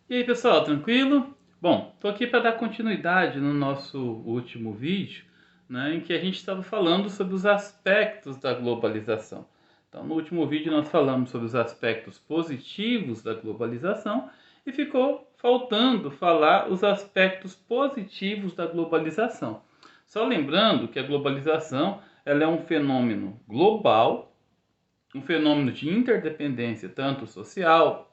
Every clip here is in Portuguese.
E aí pessoal, tranquilo? Bom, estou aqui para dar continuidade no nosso último vídeo, né, em que a gente estava falando sobre os aspectos da globalização. Então, no último vídeo nós falamos sobre os aspectos positivos da globalização e ficou faltando falar os aspectos positivos da globalização. Só lembrando que a globalização ela é um fenômeno global, um fenômeno de interdependência tanto social,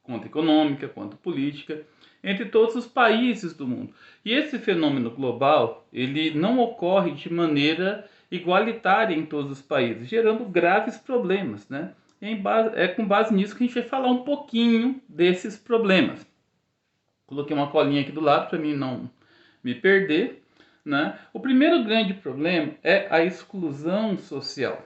quanto econômica, quanto política, entre todos os países do mundo. E esse fenômeno global, ele não ocorre de maneira igualitária em todos os países, gerando graves problemas, né? É com base nisso que a gente vai falar um pouquinho desses problemas. Coloquei uma colinha aqui do lado para mim não me perder, né? O primeiro grande problema é a exclusão social.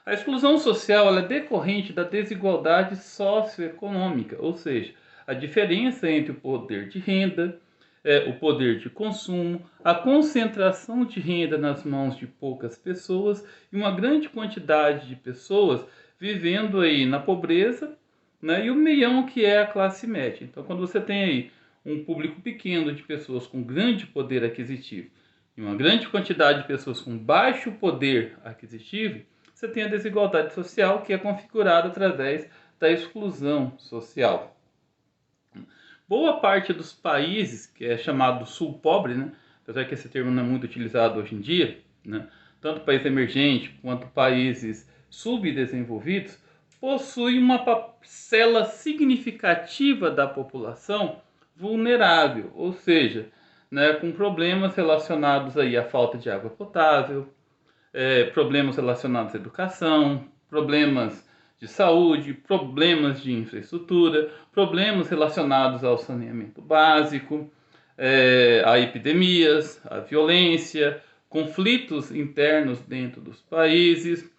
A exclusão social ela é decorrente da desigualdade socioeconômica, ou seja, a diferença entre o poder de renda, o poder de consumo, a concentração de renda nas mãos de poucas pessoas e uma grande quantidade de pessoas vivendo aí na pobreza, né, e o meião que é a classe média. Então, quando você tem aí um público pequeno de pessoas com grande poder aquisitivo e uma grande quantidade de pessoas com baixo poder aquisitivo, você tem a desigualdade social que é configurada através da exclusão social. Boa parte dos países, que é chamado sul pobre, né, apesar que esse termo não é muito utilizado hoje em dia, né, tanto países emergentes quanto países subdesenvolvidos, possuem uma parcela significativa da população vulnerável, ou seja, né, com problemas relacionados aí à falta de água potável, problemas relacionados à educação, problemas de saúde, problemas de infraestrutura, problemas relacionados ao saneamento básico, a epidemias, a violência, conflitos internos dentro dos países.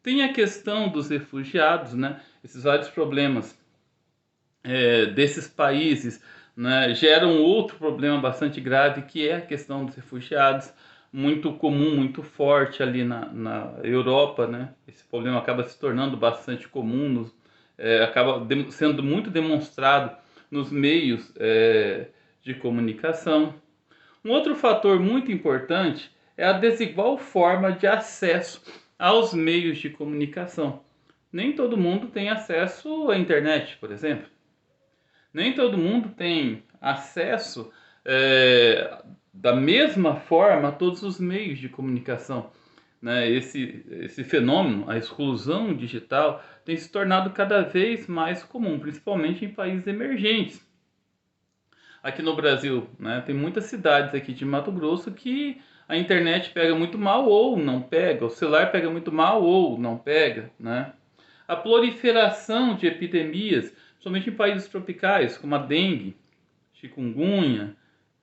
Tem a questão dos refugiados, né? Esses vários problemas desses países, né, geram outro problema bastante grave, que é a questão dos refugiados, muito comum, muito forte ali na Europa, né? Esse problema acaba se tornando bastante comum, acaba sendo muito demonstrado nos meios de comunicação. Um outro fator muito importante é a desigual forma de acesso aos meios de comunicação. Nem todo mundo tem acesso à internet, por exemplo. Nem todo mundo tem acesso da mesma forma a todos os meios de comunicação. Né? Esse fenômeno, a exclusão digital, tem se tornado cada vez mais comum, principalmente em países emergentes. Aqui no Brasil, né, tem muitas cidades aqui de Mato Grosso que a internet pega muito mal ou não pega, o celular pega muito mal ou não pega, né? A proliferação de epidemias, somente em países tropicais, como a dengue, chikungunya,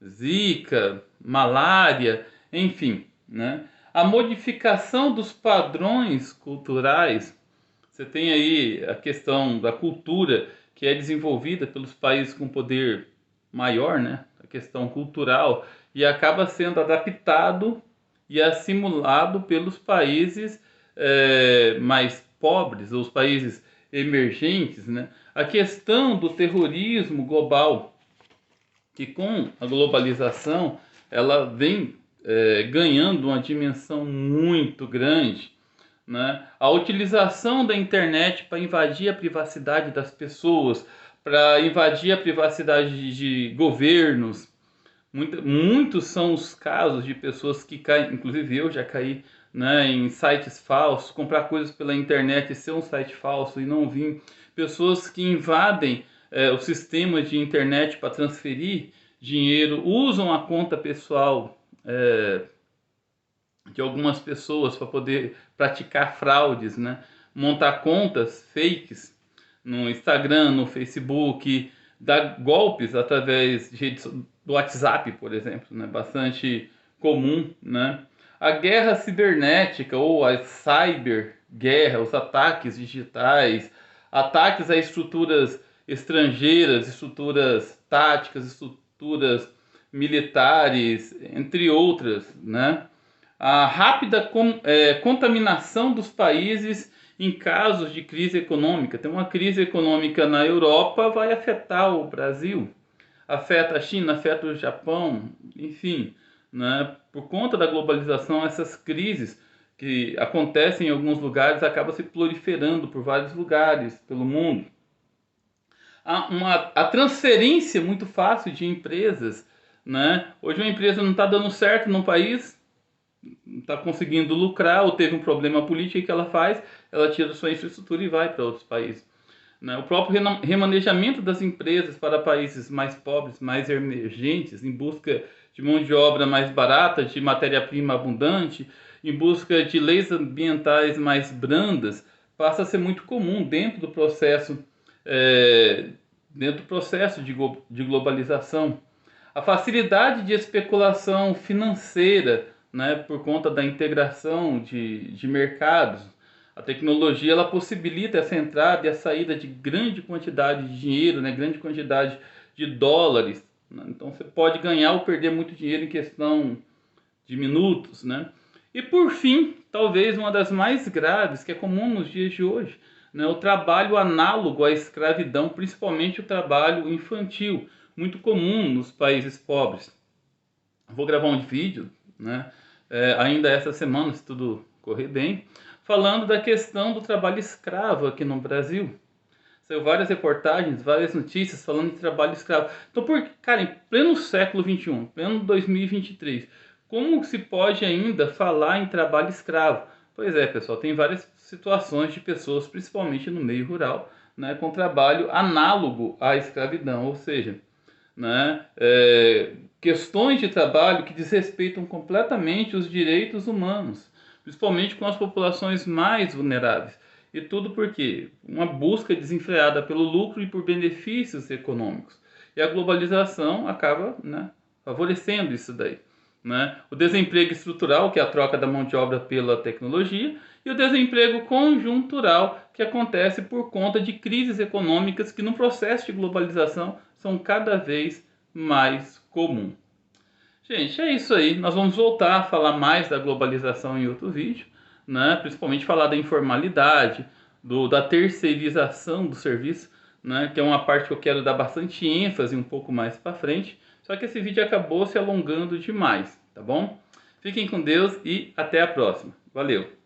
zika, malária, enfim, né? A modificação dos padrões culturais, você tem aí a questão da cultura que é desenvolvida pelos países com poder maior, né? A questão cultural, e acaba sendo adaptado e assimilado pelos países mais pobres, os países emergentes, né? A questão do terrorismo global, que com a globalização ela vem ganhando uma dimensão muito grande, né? A utilização da internet para invadir a privacidade das pessoas, para invadir a privacidade de governos. Muitos são os casos de pessoas que caem, inclusive eu já caí, né, em sites falsos, comprar coisas pela internet e ser um site falso e não vir. Pessoas que invadem o sistema de internet para transferir dinheiro, usam a conta pessoal de algumas pessoas para poder praticar fraudes, né? Montar contas fakes no Instagram, no Facebook, dar golpes através de redes do WhatsApp, por exemplo, né? Bastante comum, né? A guerra cibernética ou a cyberguerra, os ataques digitais, ataques a estruturas estrangeiras, estruturas táticas, estruturas militares, entre outras, né? A rápida contaminação dos países em casos de crise econômica. Tem uma crise econômica na Europa, vai afetar o Brasil. afeta a China, afeta o Japão, enfim, né? Por conta da globalização, essas crises que acontecem em alguns lugares acabam se proliferando por vários lugares pelo mundo. A transferência muito fácil de empresas, né? Hoje uma empresa não está dando certo num país, não está conseguindo lucrar ou teve um problema político, o que ela faz? Ela tira sua infraestrutura e vai para outros países. Né? O próprio remanejamento das empresas para países mais pobres, mais emergentes, em busca de mão de obra mais barata, de matéria-prima abundante, em busca de leis ambientais mais brandas, passa a ser muito comum dentro do processo de globalização. A facilidade de especulação financeira, né, por conta da integração de mercados. A tecnologia ela possibilita essa entrada e a saída de grande quantidade de dinheiro, né, grande quantidade de dólares. Né? Então você pode ganhar ou perder muito dinheiro em questão de minutos. Né? E por fim, talvez uma das mais graves, que é comum nos dias de hoje, né, o trabalho análogo à escravidão, principalmente o trabalho infantil, muito comum nos países pobres. Vou gravar um vídeo, né, ainda essa semana, se tudo correr bem, falando da questão do trabalho escravo aqui no Brasil. Saiu várias reportagens, várias notícias falando de trabalho escravo. Então, cara, em pleno século XXI, pleno 2023, como se pode ainda falar em trabalho escravo? Pois é, pessoal, tem várias situações de pessoas, principalmente no meio rural, né, com trabalho análogo à escravidão, ou seja, né, questões de trabalho que desrespeitam completamente os direitos humanos, principalmente com as populações mais vulneráveis. E tudo porque uma busca desenfreada pelo lucro e por benefícios econômicos. E a globalização acaba, né, favorecendo isso daí. Né? O desemprego estrutural, que é a troca da mão de obra pela tecnologia, e o desemprego conjuntural, que acontece por conta de crises econômicas que no processo de globalização são cada vez mais comuns. Gente, é isso aí. Nós vamos voltar a falar mais da globalização em outro vídeo, né? Principalmente falar da informalidade, da terceirização do serviço, né? Que é uma parte que eu quero dar bastante ênfase um pouco mais para frente. Só que esse vídeo acabou se alongando demais, tá bom? Fiquem com Deus e até a próxima. Valeu!